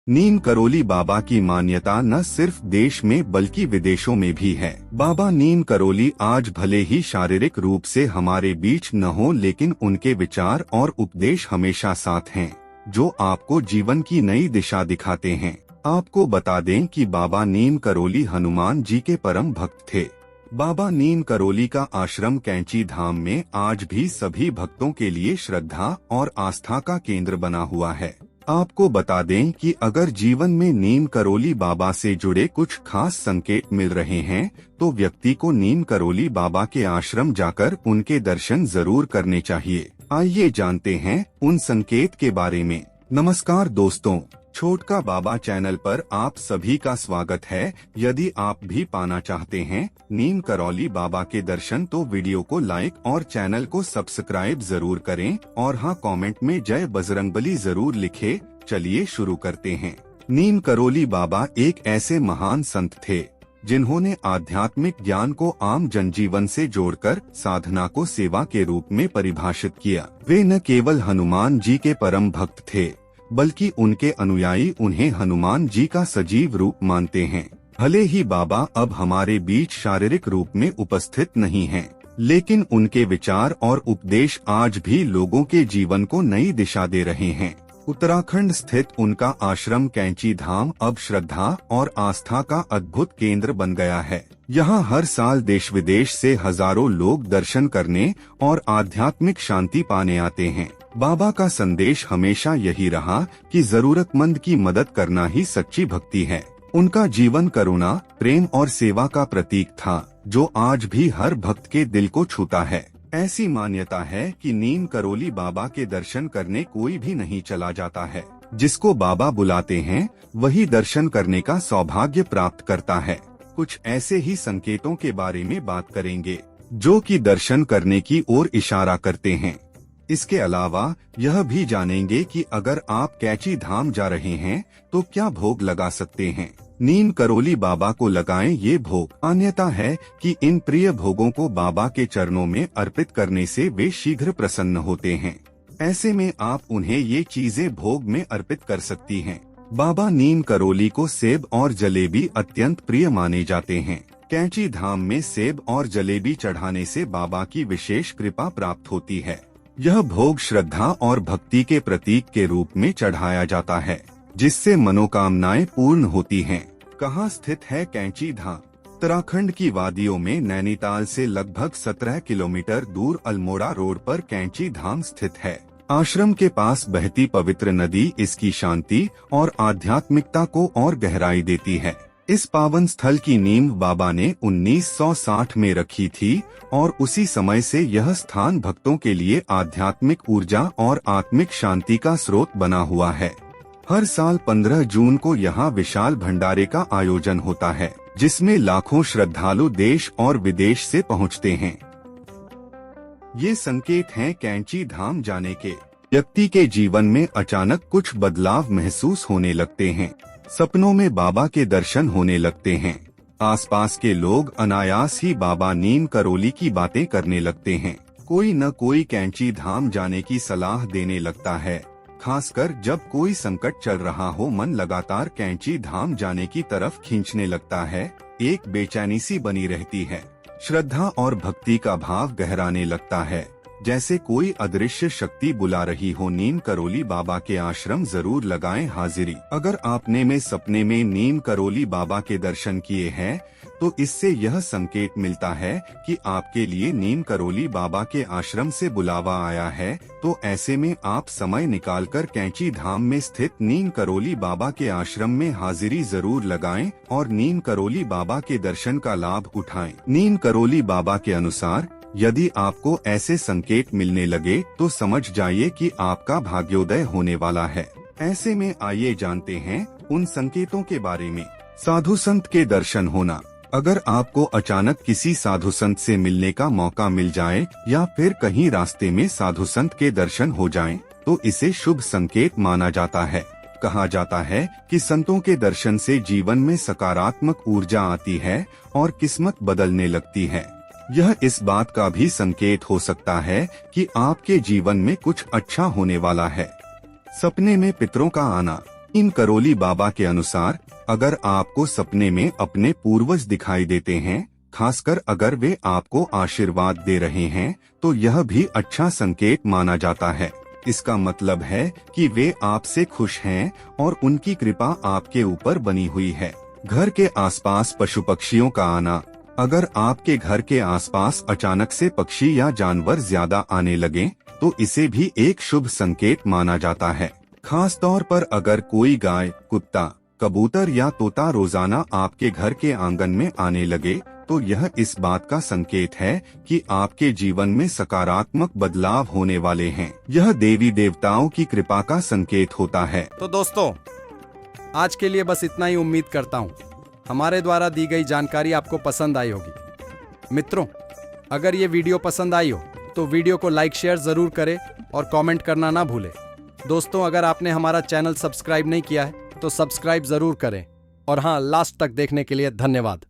नीम करोली बाबा की मान्यता न सिर्फ देश में बल्कि विदेशों में भी है। बाबा नीम करोली आज भले ही शारीरिक रूप से हमारे बीच न हो, लेकिन उनके विचार और उपदेश हमेशा साथ हैं, जो आपको जीवन की नई दिशा दिखाते हैं। आपको बता दें कि बाबा नीम करोली हनुमान जी के परम भक्त थे। बाबा नीम करोली का आश्रम कैंची धाम में आज भी सभी भक्तों के लिए श्रद्धा और आस्था का केंद्र बना हुआ है। आपको बता दें कि अगर जीवन में नीम करोली बाबा से जुड़े कुछ खास संकेत मिल रहे हैं, तो व्यक्ति को नीम करोली बाबा के आश्रम जाकर उनके दर्शन जरूर करने चाहिए। आइए जानते हैं उन संकेत के बारे में। नमस्कार दोस्तों, छोटका बाबा चैनल पर आप सभी का स्वागत है। यदि आप भी पाना चाहते हैं नीम करोली बाबा के दर्शन, तो वीडियो को लाइक और चैनल को सब्सक्राइब जरूर करें और हाँ, कमेंट में जय बजरंगबली जरूर लिखें। चलिए शुरू करते हैं। नीम करोली बाबा एक ऐसे महान संत थे जिन्होंने आध्यात्मिक ज्ञान को आम जनजीवन से जोड़कर साधना को सेवा के रूप में परिभाषित किया। वे न केवल हनुमान जी के परम भक्त थे, बल्कि उनके अनुयायी उन्हें हनुमान जी का सजीव रूप मानते हैं। भले ही बाबा अब हमारे बीच शारीरिक रूप में उपस्थित नहीं हैं, लेकिन उनके विचार और उपदेश आज भी लोगों के जीवन को नई दिशा दे रहे हैं। उत्तराखंड स्थित उनका आश्रम कैंची धाम अब श्रद्धा और आस्था का अद्भुत केंद्र बन गया है। यहाँ हर साल देश विदेश से हजारों लोग दर्शन करने और आध्यात्मिक शांति पाने आते हैं। बाबा का संदेश हमेशा यही रहा कि जरूरतमंद की मदद करना ही सच्ची भक्ति है। उनका जीवन करुणा, प्रेम और सेवा का प्रतीक था, जो आज भी हर भक्त के दिल को छूता है। ऐसी मान्यता है कि नीम करोली बाबा के दर्शन करने कोई भी नहीं चला जाता है। जिसको बाबा बुलाते हैं वही दर्शन करने का सौभाग्य प्राप्त करता है। कुछ ऐसे ही संकेतों के बारे में बात करेंगे जो कि दर्शन करने की ओर इशारा करते हैं। इसके अलावा यह भी जानेंगे कि अगर आप कैंची धाम जा रहे हैं तो क्या भोग लगा सकते हैं। नीम करोली बाबा को लगाएं ये भोग। मान्यता है कि इन प्रिय भोगों को बाबा के चरणों में अर्पित करने से वे शीघ्र प्रसन्न होते हैं। ऐसे में आप उन्हें ये चीजें भोग में अर्पित कर सकती हैं। बाबा नीम करोली को सेब और जलेबी अत्यंत प्रिय माने जाते हैं। कैंची धाम में सेब और जलेबी चढ़ाने से बाबा की विशेष कृपा प्राप्त होती है। यह भोग श्रद्धा और भक्ति के प्रतीक के रूप में चढ़ाया जाता है, जिससे मनोकामनाएं पूर्ण होती हैं। कहाँ स्थित है कैंची धाम? उत्तराखंड की वादियों में नैनीताल से लगभग 17 किलोमीटर दूर अल्मोड़ा रोड पर कैंची धाम स्थित है। आश्रम के पास बहती पवित्र नदी इसकी शांति और आध्यात्मिकता को और गहराई देती है। इस पावन स्थल की नींव बाबा ने 1960 में रखी थी और उसी समय से यह स्थान भक्तों के लिए आध्यात्मिक ऊर्जा और आत्मिक शांति का स्रोत बना हुआ है। हर साल 15 जून को यहाँ विशाल भंडारे का आयोजन होता है, जिसमें लाखों श्रद्धालु देश और विदेश से पहुँचते हैं। ये संकेत हैं कैंची धाम जाने के। व्यक्ति के जीवन में अचानक कुछ बदलाव महसूस होने लगते हैं। सपनों में बाबा के दर्शन होने लगते हैं। आसपास के लोग अनायास ही बाबा नीम करोली की बातें करने लगते हैं। कोई न कोई कैंची धाम जाने की सलाह देने लगता है। खासकर जब कोई संकट चल रहा हो, मन लगातार कैंची धाम जाने की तरफ खींचने लगता है। एक बेचैनी सी बनी रहती है। श्रद्धा और भक्ति का भाव गहराने लगता है, जैसे कोई अदृश्य शक्ति बुला रही हो। नीम करोली बाबा के आश्रम जरूर लगाएं हाजिरी। अगर आपने में सपने में नीम करोली बाबा के दर्शन किए हैं, तो इससे यह संकेत मिलता है कि आपके लिए नीम करोली बाबा के आश्रम से बुलावा आया है। तो ऐसे में आप समय निकालकर कैंची धाम में स्थित नीम करोली बाबा के आश्रम में हाजिरी जरूर लगाएं और नीम करोली बाबा के दर्शन का लाभ उठाएं। नीम करोली बाबा के अनुसार यदि आपको ऐसे संकेत मिलने लगे तो समझ जाइए कि आपका भाग्योदय होने वाला है। ऐसे में आइए जानते हैं उन संकेतों के बारे में। साधु संत के दर्शन होना। अगर आपको अचानक किसी साधु संत से मिलने का मौका मिल जाए या फिर कहीं रास्ते में साधु संत के दर्शन हो जाएं, तो इसे शुभ संकेत माना जाता है। कहा जाता है कि संतों के दर्शन से जीवन में सकारात्मक ऊर्जा आती है और किस्मत बदलने लगती है। यह इस बात का भी संकेत हो सकता है कि आपके जीवन में कुछ अच्छा होने वाला है। सपने में पितरों का आना। इन करोली बाबा के अनुसार अगर आपको सपने में अपने पूर्वज दिखाई देते हैं, खासकर अगर वे आपको आशीर्वाद दे रहे हैं, तो यह भी अच्छा संकेत माना जाता है। इसका मतलब है कि वे आपसे खुश हैं और उनकी कृपा आपके ऊपर बनी हुई है। घर के आसपास पशु पक्षियों का आना। अगर आपके घर के आसपास अचानक से पक्षी या जानवर ज्यादा आने लगे, तो इसे भी एक शुभ संकेत माना जाता है। खास तौर पर अगर कोई गाय, कुत्ता, कबूतर या तोता रोजाना आपके घर के आंगन में आने लगे, तो यह इस बात का संकेत है कि आपके जीवन में सकारात्मक बदलाव होने वाले हैं। यह देवी देवताओं की कृपा का संकेत होता है। तो दोस्तों, आज के लिए बस इतना ही। उम्मीद करता हूँ हमारे द्वारा दी गई जानकारी आपको पसंद आई होगी। मित्रों, अगर ये वीडियो पसंद आई हो तो वीडियो को लाइक शेयर जरूर करें और कमेंट करना ना भूलें। दोस्तों, अगर आपने हमारा चैनल सब्सक्राइब नहीं किया है तो सब्सक्राइब जरूर करें। और हाँ, लास्ट तक देखने के लिए धन्यवाद।